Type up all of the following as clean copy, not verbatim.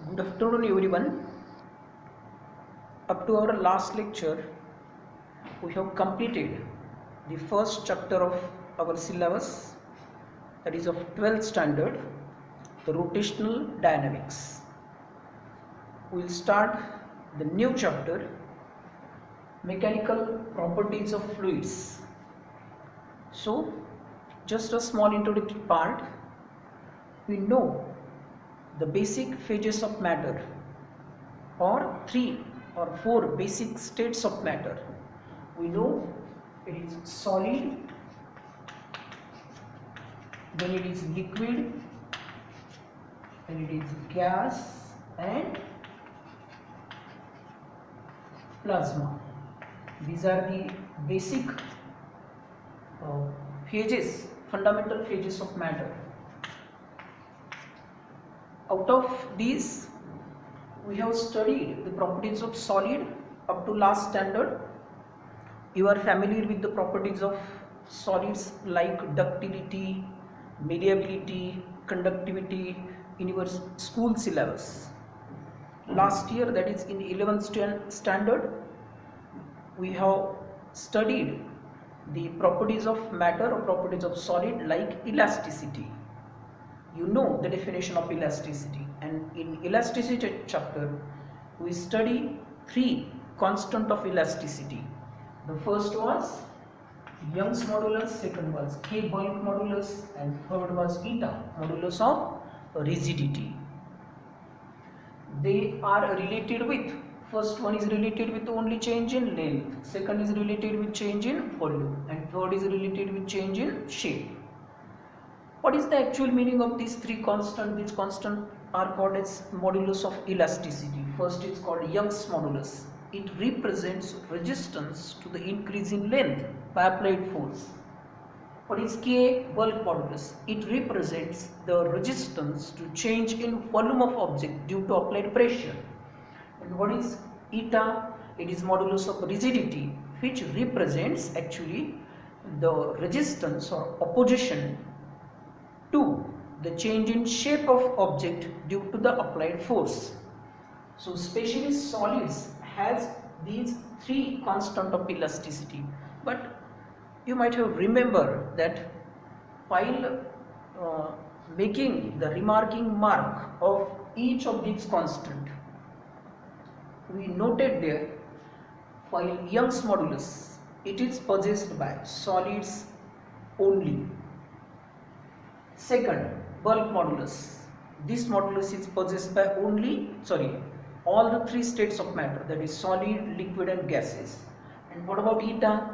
Good afternoon everyone. Up to our last lecture, we have completed the first chapter of our syllabus, that is of 12th standard, the rotational dynamics. We will start the new chapter, mechanical properties of fluids. So, just a small introductory part. We know the basic phases of matter, or 3 or 4 basic states of matter. We know it is solid, then it is liquid, then it is gas and plasma. These are the basic phases, fundamental phases of matter. Out of these, we have studied the properties of solid up to last standard. You are familiar with the properties of solids like ductility, malleability, conductivity in your school syllabus. Last year, that is in 11th standard, we have studied the properties of matter or properties of solid like elasticity. You know the definition of elasticity, and in elasticity chapter we study 3 constants of elasticity. The first was Young's modulus, second was K bulk modulus, and third was eta modulus of rigidity. They are related with, first one is related with only change in length, second is related with change in volume, and third is related with change in shape. What is the actual meaning of these 3 constants? These constants are called as modulus of elasticity. First is called Young's modulus. It represents resistance to the increase in length by applied force. What is K bulk modulus? It represents the resistance to change in volume of object due to applied pressure. And what is eta? It is modulus of rigidity, which represents actually the resistance or opposition to the change in shape of object due to the applied force. So especially solids has these 3 constants of elasticity. But you might have remembered that while making the remarking mark of each of these constants, we noted there, while Young's modulus, it is possessed by solids only. Second, bulk modulus. This modulus is possessed by all the 3 states of matter, that is solid, liquid and gases. And what about eta?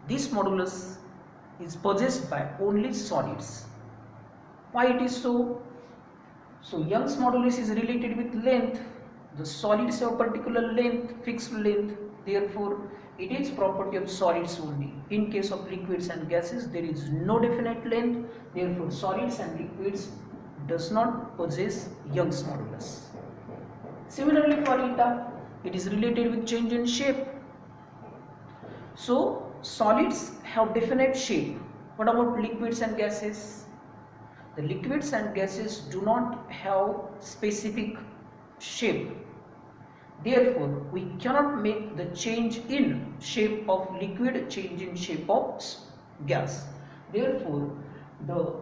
This modulus is possessed by only solids. Why it is so? So Young's modulus is related with length. The solids have particular length, fixed length. Therefore, it is property of solids only. In case of liquids and gases, there is no definite length. Therefore, solids and liquids does not possess Young's modulus. Similarly, for eta, it is related with change in shape. So, solids have definite shape. What about liquids and gases? The liquids and gases do not have specific shape. Therefore, we cannot make the change in shape of liquid, change in shape of gas. Therefore, the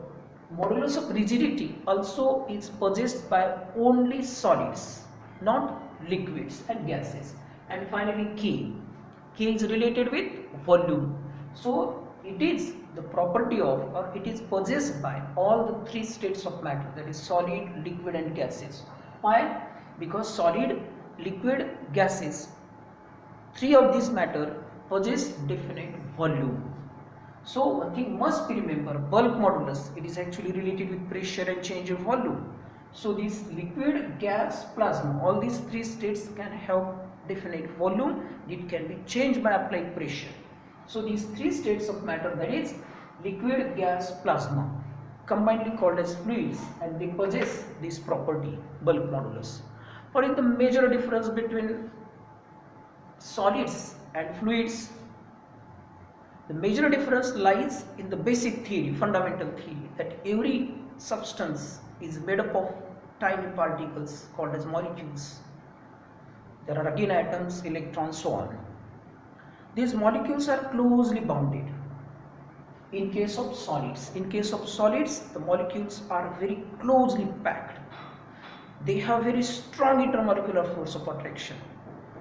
modulus of rigidity also is possessed by only solids, not liquids and gases. And finally, K. K is related with volume. So, it is the property of, or it is possessed by all the 3 states of matter, that is solid, liquid and gases. Why? Because solid, liquid, gases, 3 of these matter possess definite volume. So one thing must be remembered, bulk modulus, it is actually related with pressure and change of volume. So this liquid, gas, plasma, all these 3 states can have definite volume. It can be changed by applied pressure. So these 3 states of matter, that is liquid, gas, plasma, combinedly called as fluids, and they possess this property, bulk modulus. What is the major difference between solids and fluids? The major difference lies in the basic theory, fundamental theory, that every substance is made up of tiny particles called as molecules. There are again atoms, electrons, so on. These molecules are closely bounded. In case of solids, the molecules are very closely packed. They have very strong intermolecular force of attraction.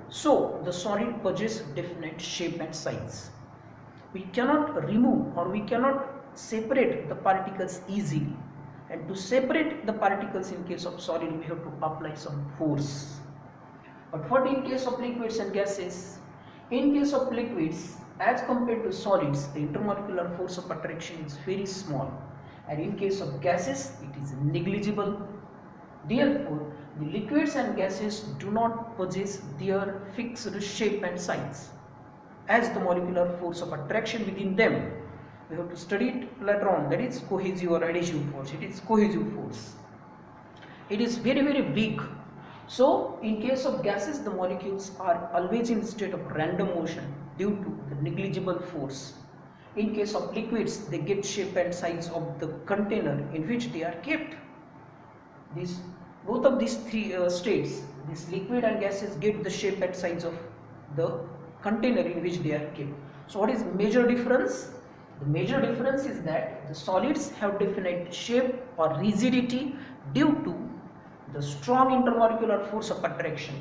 So the solid possesses definite shape and size. We cannot remove or we cannot separate the particles easily. And to separate the particles in case of solid, we have to apply some force. But what in case of liquids and gases? In case of liquids, as compared to solids, the intermolecular force of attraction is very small, and in case of gases, it is negligible. Therefore, the liquids and gases do not possess their fixed shape and size, as the molecular force of attraction within them. We have to study it later on, that is cohesive or adhesive force. It is cohesive force. It is very, very big. So, in case of gases, the molecules are always in state of random motion due to the negligible force. In case of liquids, they get shape and size of the container in which they are kept. Both of these three states, this liquid and gases, get the shape and size of the container in which they are kept. So, what is major difference? The major difference is that the solids have definite shape or rigidity due to the strong intermolecular force of attraction,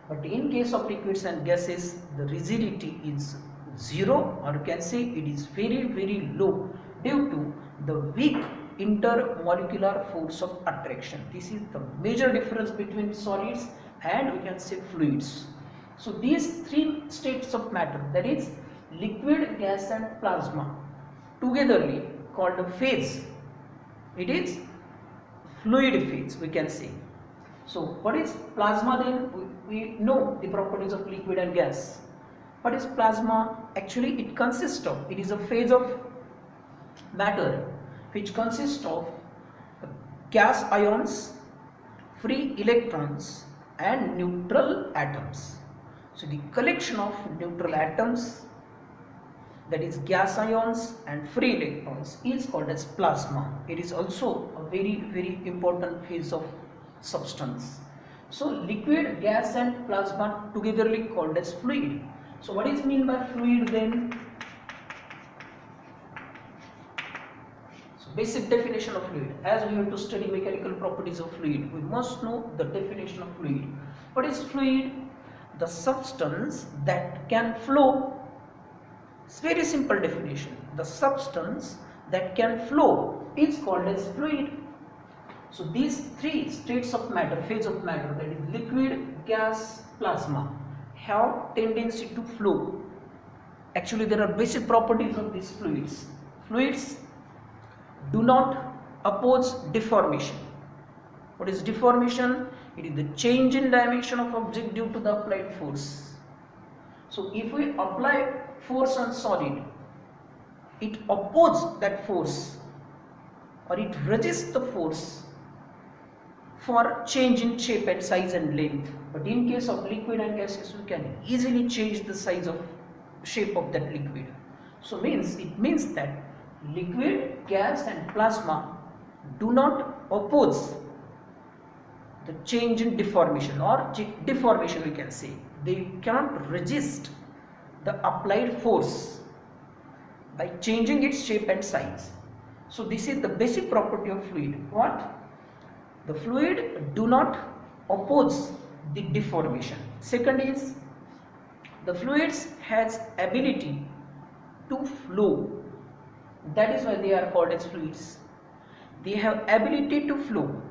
but in case of liquids and gases, the rigidity is zero, or you can say it is very, very low due to the weak intermolecular force of attraction. This is the major difference between solids and we can say fluids. So these three states of matter, that is liquid, gas and plasma, togetherly called a phase. It is fluid phase, we can say. So what is plasma then? We know the properties of liquid and gas. What is plasma? Actually it is a phase of matter which consists of gas ions, free electrons and neutral atoms. So the collection of neutral atoms, that is gas ions and free electrons, is called as plasma. It is also a very, very important phase of substance. So liquid, gas and plasma togetherly called as fluid. So what is meant by fluid then? So basic definition of fluid. As we have to study mechanical properties of fluid, we must know the definition of fluid. What is fluid? The substance that can flow. It's very simple definition. The substance that can flow is called as fluid. So these three states of matter, phase of matter, that is liquid, gas, plasma, have tendency to flow. Actually there are basic properties of these fluids. Fluids do not oppose deformation. What is deformation? It is the change in dimension of object due to the applied force. So if we apply force on solid, it opposes that force or it resists the force for change in shape and size and length. But in case of liquid and gases, we can easily change the size of shape of that liquid. So it means that liquid, gas and plasma do not oppose the change in deformation or deformation, we can say. They cannot resist the applied force by changing its shape and size. So this is the basic property of fluid. What? The fluid do not oppose the deformation. Second is, the fluids has ability to flow. That is why they are called as fluids. They have ability to flow.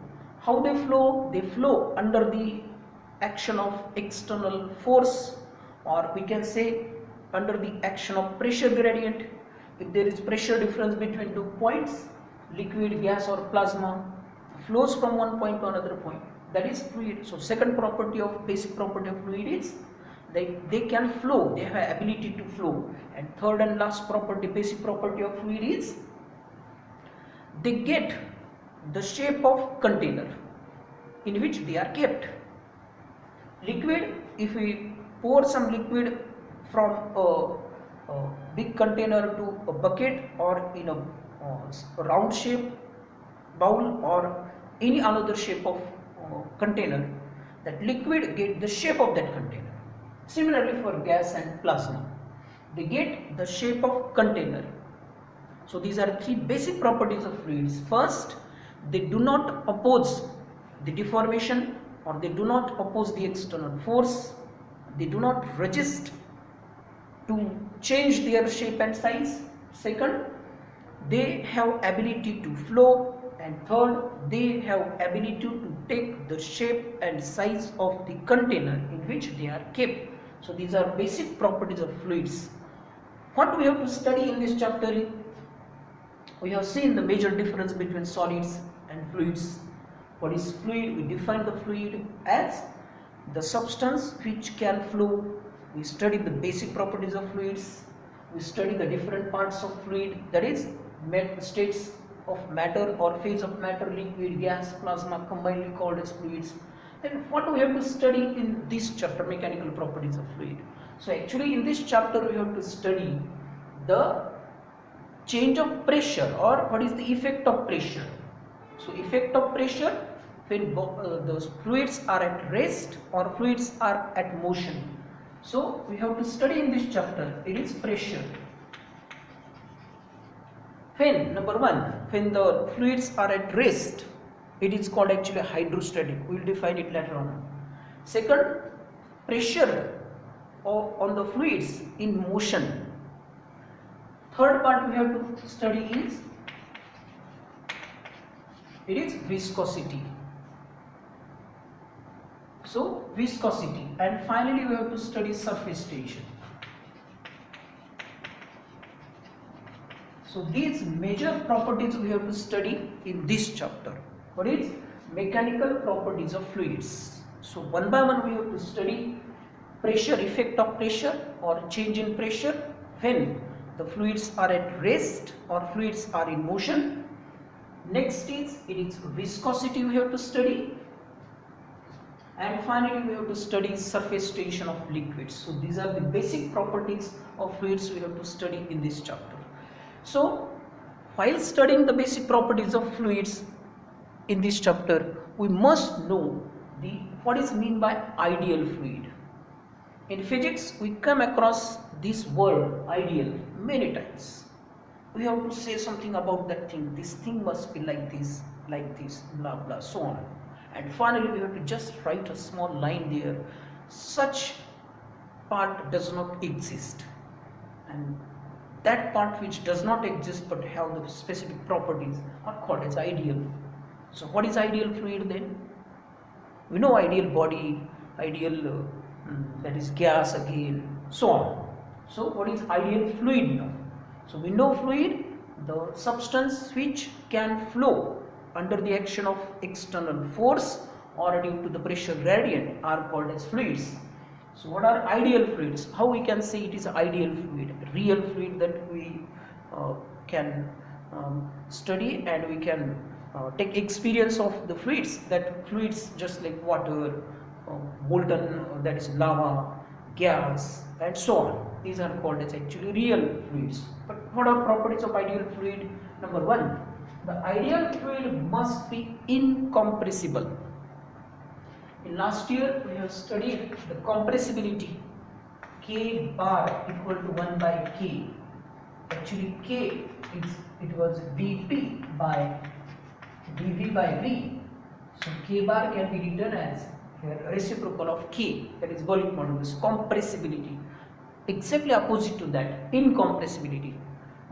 How they flow? They flow under the action of external force, or we can say under the action of pressure gradient. If there is pressure difference between 2 points, liquid, gas or plasma flows from one point to another point, that is fluid. So second basic property of fluid is they can flow, they have ability to flow. And third and last basic property of fluid is they get the shape of container in which they are kept. Liquid, if we pour some liquid from a big container to a bucket or in a round shape bowl or any another shape of container, that liquid get the shape of that container. Similarly for gas and plasma, they get the shape of container. So these are three basic properties of fluids. First, they do not oppose the deformation, or they do not oppose the external force. They do not resist to change their shape and size. Second, they have ability to flow. And third, they have ability to take the shape and size of the container in which they are kept. So these are basic properties of fluids. What we have to study in this chapter, we have seen the major difference between solids and fluids. What is fluid? We define the fluid as the substance which can flow. We study the basic properties of fluids. We study the different parts of fluid, that is states of matter or phase of matter, liquid, gas, plasma, combinedly called as fluids. Then what we have to study in this chapter, mechanical properties of fluid. So actually in this chapter we have to study the change of pressure, or what is the effect of pressure. So effect of pressure when those fluids are at rest or fluids are at motion. So we have to study in this chapter, it is pressure. When, number one, when the fluids are at rest, it is called actually hydrostatic. We will define it later on. Second, pressure on the fluids in motion. Third part we have to study is, it is viscosity. So viscosity, and finally we have to study surface tension. So these major properties we have to study in this chapter. What is mechanical properties of fluids? So one by one we have to study pressure, effect of pressure or change in pressure when the fluids are at rest or fluids are in motion. Next is, it is viscosity we have to study. And finally we have to study surface tension of liquids. So these are the basic properties of fluids we have to study in this chapter. So while studying the basic properties of fluids in this chapter, we must know what is meant by ideal fluid. In physics we come across this word ideal many times. We have to say something about that thing. This thing must be like this, blah blah, so on. And finally we have to just write a small line there. Such part does not exist, and that part which does not exist but have the specific properties are called as ideal. So what is ideal fluid then? We know ideal body, ideal that is gas again, so on. So what is ideal fluid now? So we know fluid, the substance which can flow under the action of external force or due to the pressure gradient are called as fluids. So what are ideal fluids? How we can say it is ideal fluid? Real fluid that we can study, and we can take experience of the fluids, that fluids just like water, molten, that is lava, gas, and so on. These are called as actually real fluids. But what are properties of ideal fluid? Number one, the ideal fluid must be incompressible. In last year we have studied the compressibility. K bar equal to 1 by K. Actually K it was dP by dV by V. So K bar can be written as a reciprocal of K, that is volume modulus. Compressibility, exactly opposite to that, incompressibility,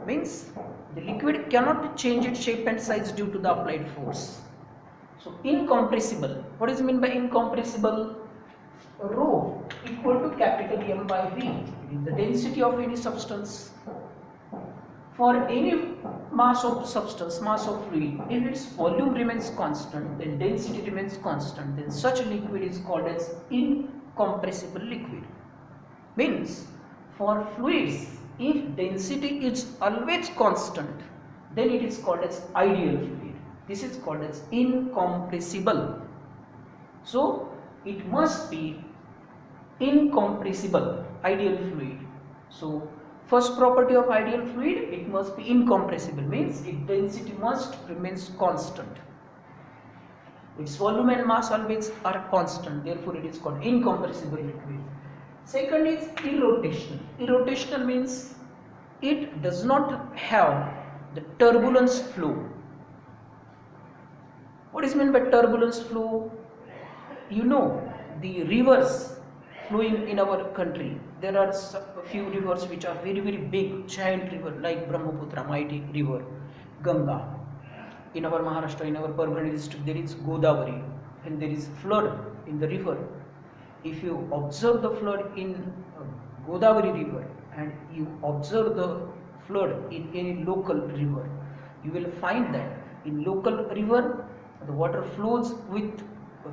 means the liquid cannot change its shape and size due to the applied force. So incompressible, what is meant by incompressible? Rho equal to capital M by V, it is the density of any substance. For any mass of substance, mass of fluid, if its volume remains constant, then density remains constant, then such liquid is called as incompressible liquid. Means for fluids, if density is always constant, then it is called as ideal fluid. This is called as incompressible. So it must be incompressible, ideal fluid. So first property of ideal fluid, it must be incompressible, means its density must remains constant. Its volume and mass always are constant, therefore it is called incompressible liquid. Second is irrotational. Irrotational means it does not have the turbulence flow. What is meant by turbulence flow? You know, the rivers flowing in our country, there are a few rivers which are very big, giant river like Brahmaputra, mighty river, Ganga. In our Maharashtra, in our Parvani district, there is Godavari, and there is flood in the river. If you observe the flood in Godavari river and you observe the flood in any local river, you will find that in local river the water flows with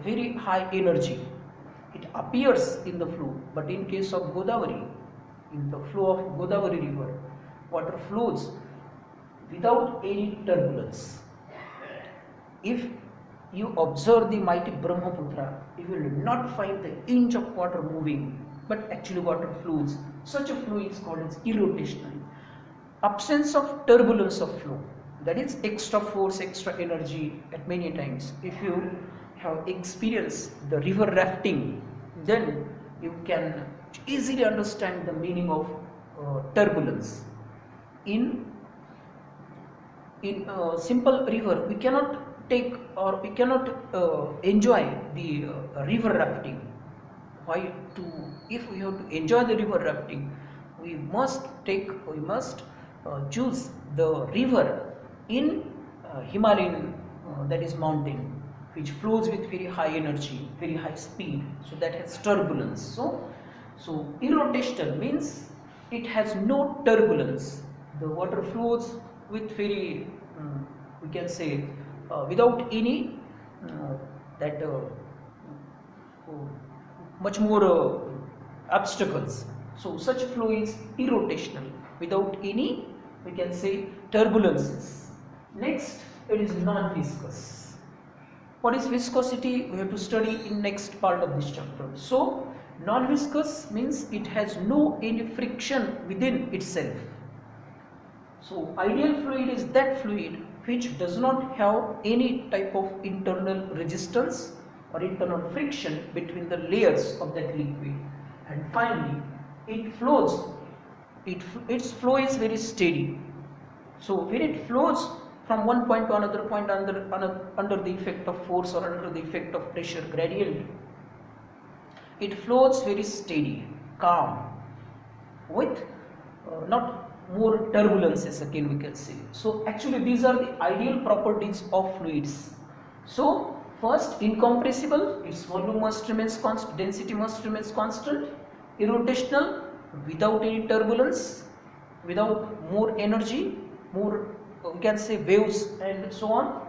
very high energy. It appears in the flow, but in case of Godavari, in the flow of Godavari river, water flows without any turbulence. If you observe the mighty Brahmaputra, you will not find the inch of water moving, but actually water flows. Such a flow is called as irrotational. Absence of turbulence of flow, that is extra force, extra energy at many times. If you have experienced the river rafting, then you can easily understand the meaning of turbulence. In a simple river, we cannot take or we cannot enjoy the river rafting. If we have to enjoy the river rafting, we must choose the river in Himalayan, that is mountain, which flows with very high energy, very high speed, so that has turbulence. So irrotational means it has no turbulence. The water flows with very, we can say, without any much more obstacles. So such flow is irrotational, without any, we can say, turbulences. Next, it is non-viscous. What is viscosity? We have to study in next part of this chapter. So non-viscous means it has no any friction within itself. So ideal fluid is that fluid which does not have any type of internal resistance or internal friction between the layers of that liquid, and finally it flows. Its flow is very steady. So when it flows from one point to another point under the effect of force or under the effect of pressure gradient, it flows very steady, calm, with not more turbulences, again we can say. So actually these are the ideal properties of fluids. So first, incompressible, its volume must remain constant, density must remain constant. Irrotational, without any turbulence, without more energy, more we can say waves and so on.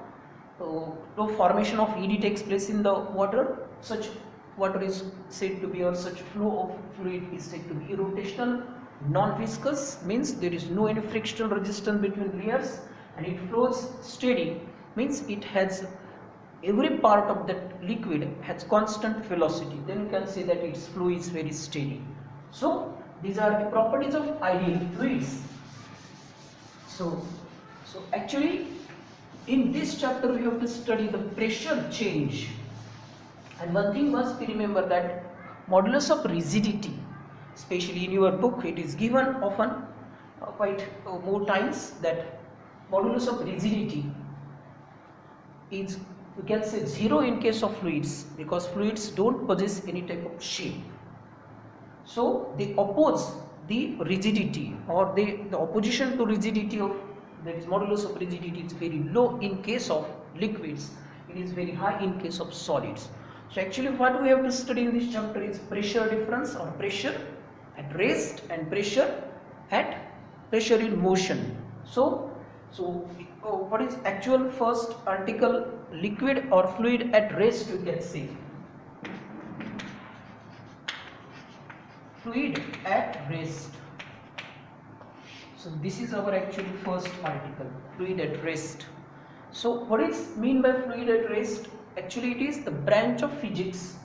No formation of ED takes place in the water. Such water is said to be, or such flow of fluid is said to be irrotational. Non-viscous means there is no any frictional resistance between layers, and it flows steady, means it has every part of that liquid has constant velocity. Then you can say that its flow is very steady. So these are the properties of ideal fluids. So actually in this chapter we have to study the pressure change, and one thing must be remember that modulus of rigidity, especially in your book it is given often quite more times, that modulus of rigidity is, we can say, 0 in case of fluids, because fluids don't possess any type of shape. So they oppose the rigidity, or the opposition to rigidity of, that is modulus of rigidity, is very low in case of liquids, it is very high in case of solids. So actually what we have to study in this chapter is pressure difference, or pressure at rest and pressure in motion. So what is actual first article, liquid or fluid at rest, you can say. Fluid at rest. So this is our actually first article, fluid at rest. So what is mean by fluid at rest? Actually it is the branch of physics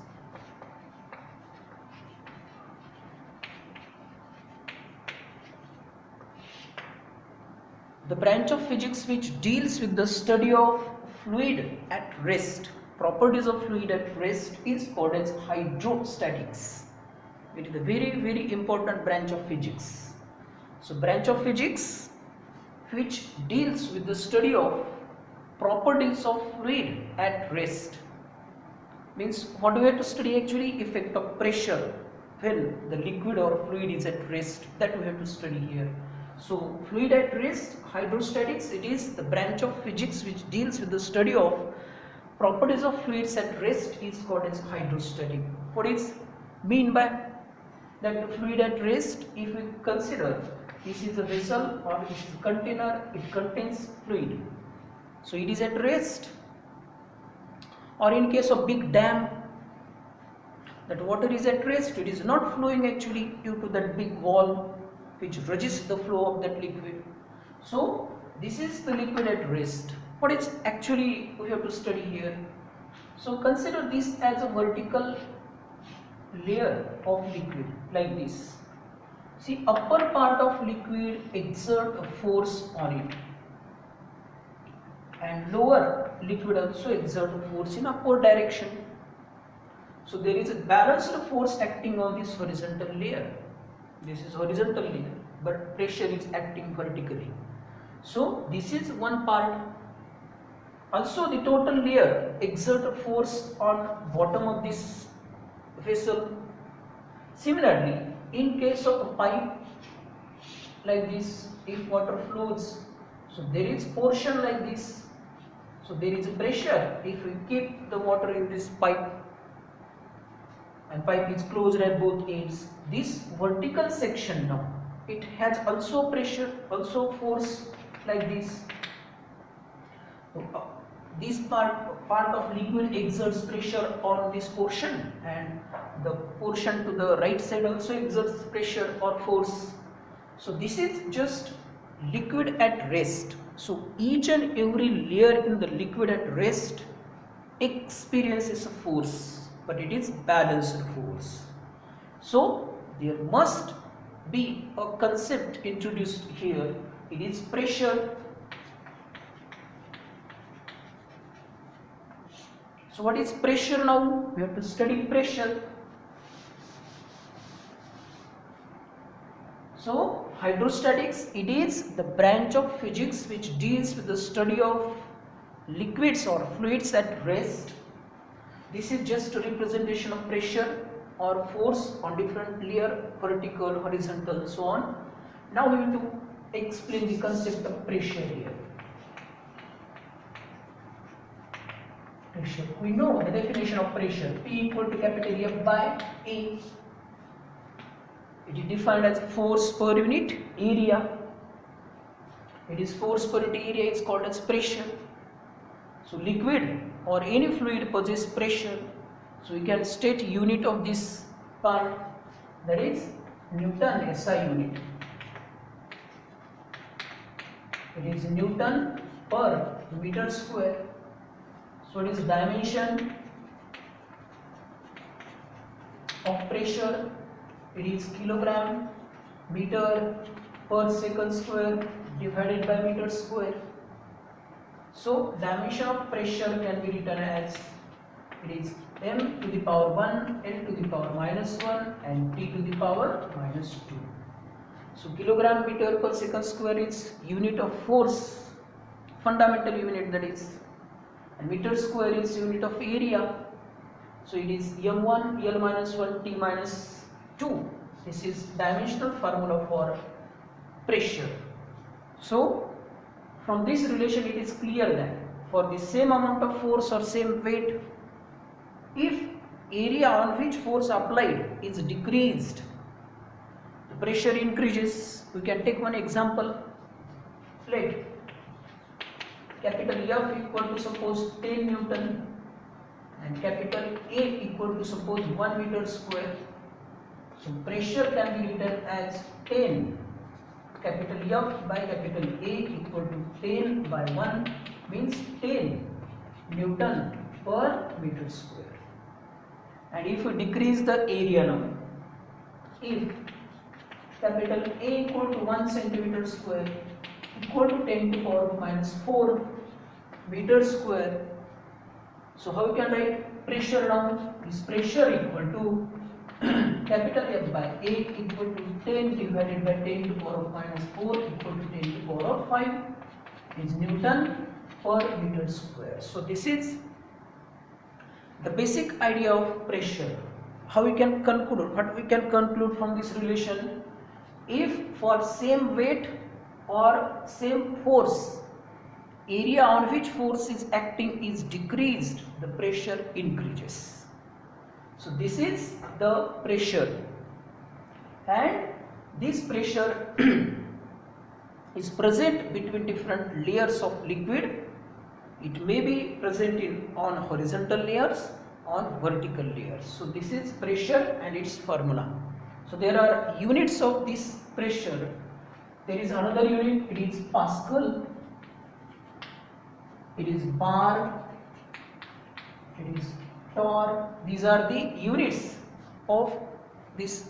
which deals with the study of fluid at rest. properties of fluid at rest is called as hydrostatics. It is a very important branch of physics. So branch of physics which deals with the study of properties of fluid at rest. Means what do we have to study actually? Effect of pressure when the liquid or fluid is at rest, that we have to study here. So fluid at rest, hydrostatics, it is the branch of physics which deals with the study of properties of fluids at rest is called as hydrostatic. What is mean by that? The fluid at rest, if we consider this is a vessel or this is a container, it contains fluid, so it is at rest. Or in case of big dam, that water is at rest, it is not flowing actually due to that big wall which resists the flow of that liquid. So this is the liquid at rest. What is actually we have to study here? So consider this as a vertical layer of liquid like this. See, upper part of liquid exert a force on it, and lower liquid also exert a force in upward direction. So there is a balanced force acting on this horizontal layer. This is horizontal layer, but pressure is acting vertically. So this is one part. Also the total layer exert a force on bottom of this vessel. Similarly, in case of a pipe like this, if water flows, so there is portion like this, so there is a pressure if we keep the water in this pipe, and pipe is closed at both ends. This vertical section now, it has also pressure, also force like this. This part of liquid exerts pressure on this portion, and the portion to the right side also exerts pressure or force. So this is just liquid at rest. So each and every layer in the liquid at rest experiences a force, but it is balanced force. So there must be a concept introduced here. It is pressure. So what is pressure now? We have to study pressure. So hydrostatics, it is the branch of physics which deals with the study of liquids or fluids at rest. This is just a representation of pressure or force on different layer, vertical, horizontal, so on. Now we will to explain the concept of pressure here. Pressure. We know the definition of pressure. P equal to capital F by A. It is defined as force per unit area. It is force per unit area is called as pressure. So liquid or any fluid possesses pressure. So we can state unit of this part, that is Newton SI unit. It is Newton per meter square. So it is dimension of pressure. It is kilogram meter per second square divided by meter square. So dimension of pressure can be written as it is m to the power 1, n to the power minus 1 and t to the power minus 2. So kilogram meter per second square is unit of force, fundamental unit, that is, and meter square is unit of area. So it is m1 l minus 1 t minus 2. This is dimensional formula for pressure. So from this relation it is clear that for the same amount of force or same weight, if area on which force applied is decreased, the pressure increases. We can take one example. Let capital F equal to suppose 10 Newton and capital A equal to suppose 1 meter square. So pressure can be written as 10 capital F by capital A equal to 10 by 1 means 10 Newton per meter square. And if we decrease the area now, if capital A equal to 1 centimeter square equal to 10 to the power minus 4 meter square, So how you can write pressure now? This pressure equal to capital F by A equal to 10 divided by 10 to the power of minus 4 equal to 10 to the power of 5 is Newton per meter square. So this is the basic idea of pressure. How we can conclude? What we can conclude from this relation? If for same weight or same force, area on which force is acting is decreased, the pressure increases. So this is the pressure, and this pressure is present between different layers of liquid. It may be present on horizontal layers, on vertical layers. So this is pressure and its formula. So there are units of this pressure. There is another unit, it is Pascal, it is bar, it is torr. These are the units of this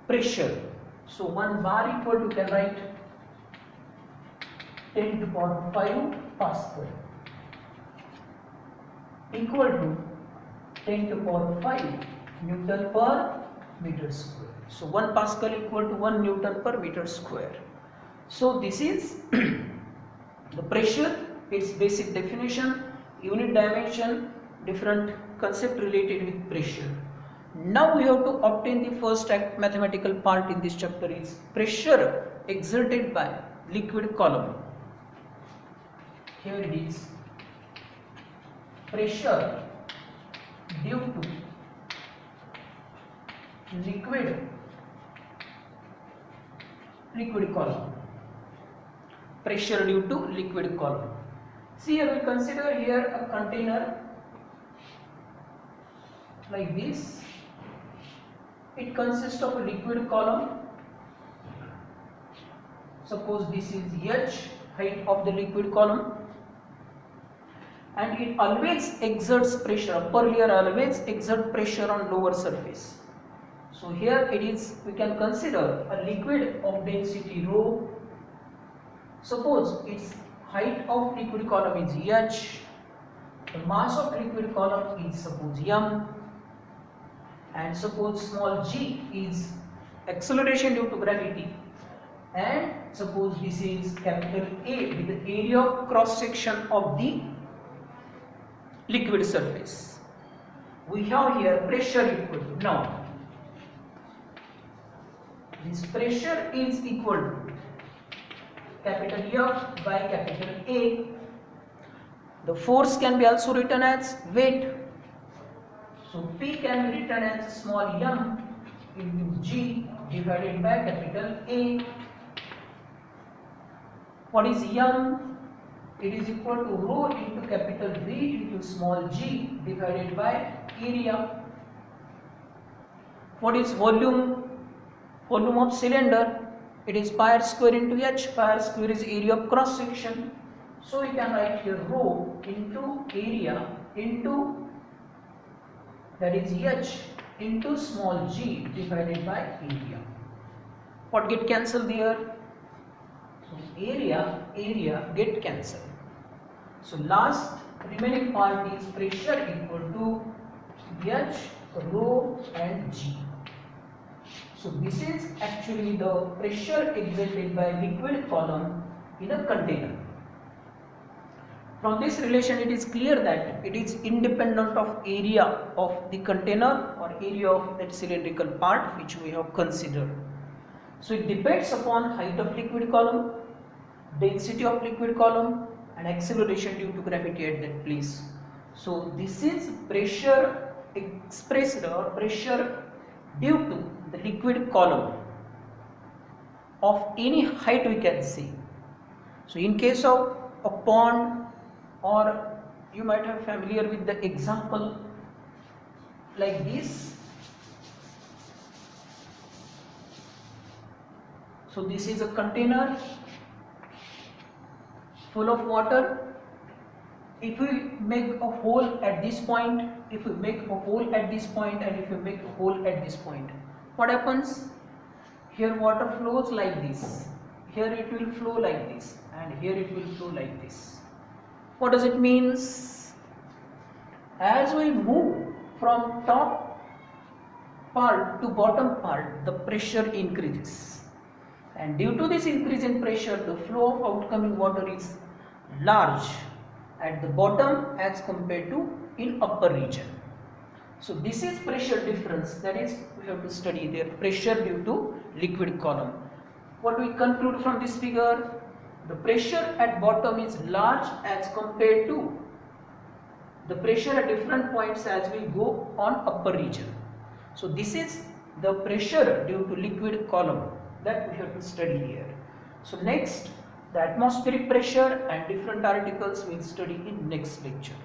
pressure. So 1 bar equal to, you can write 10 to the power 5 Pascal equal to 10 to the power 5 Newton per meter square. So 1 Pascal equal to 1 Newton per meter square. So this is the pressure, its basic definition, unit dimension, different concept related with pressure. Now we have to obtain the first mathematical part in this chapter is pressure exerted by liquid column. Here it is pressure due to liquid column. Pressure due to liquid column. See here, we consider here a container like this. It consists of a liquid column. Suppose this is H, height of the liquid column, and it always exerts pressure. Upper layer always exert pressure on lower surface. So here it is, we can consider a liquid of density rho. Suppose its height of liquid column is H, the mass of liquid column is suppose m, and suppose small g is acceleration due to gravity, and suppose this is capital A with the area of cross section of the liquid surface. We have here pressure equal to, now this pressure is equal to capital F by capital A. The force can be also written as weight. So P can be written as small m into G divided by capital A. What is m? It is equal to rho into capital V into small g divided by area. What is volume? Volume of cylinder. It is pi r square into h. Pi r square is area of cross section. So we can write here rho into area into, that is h, into small g divided by area. What get cancelled there? So area get cancelled. So last remaining part is pressure equal to h, rho and g. So this is actually the pressure exerted by liquid column in a container. From this relation it is clear that it is independent of area of the container or area of that cylindrical part which we have considered. So it depends upon height of liquid column, density of liquid column and acceleration due to gravity at that place. So this is pressure expressed or pressure due to the liquid column of any height we can see. So in case of a pond, or you might have familiar with the example like this. So this is a container full of water. If we make a hole at this point, if we make a hole at this point and if we make a hole at this point, what happens? Here water flows like this, here it will flow like this, and here it will flow like this. What does it mean? As we move from top part to bottom part, the pressure increases, and due to this increase in pressure, the flow of outcoming water is large at the bottom as compared to in upper region. So this is pressure difference, that is we have to study there, pressure due to liquid column. What do we conclude from this figure? The pressure at bottom is large as compared to the pressure at different points as we go on upper region. So this is the pressure due to liquid column that we have to study here. So next, the atmospheric pressure and different articles we will study in next lecture.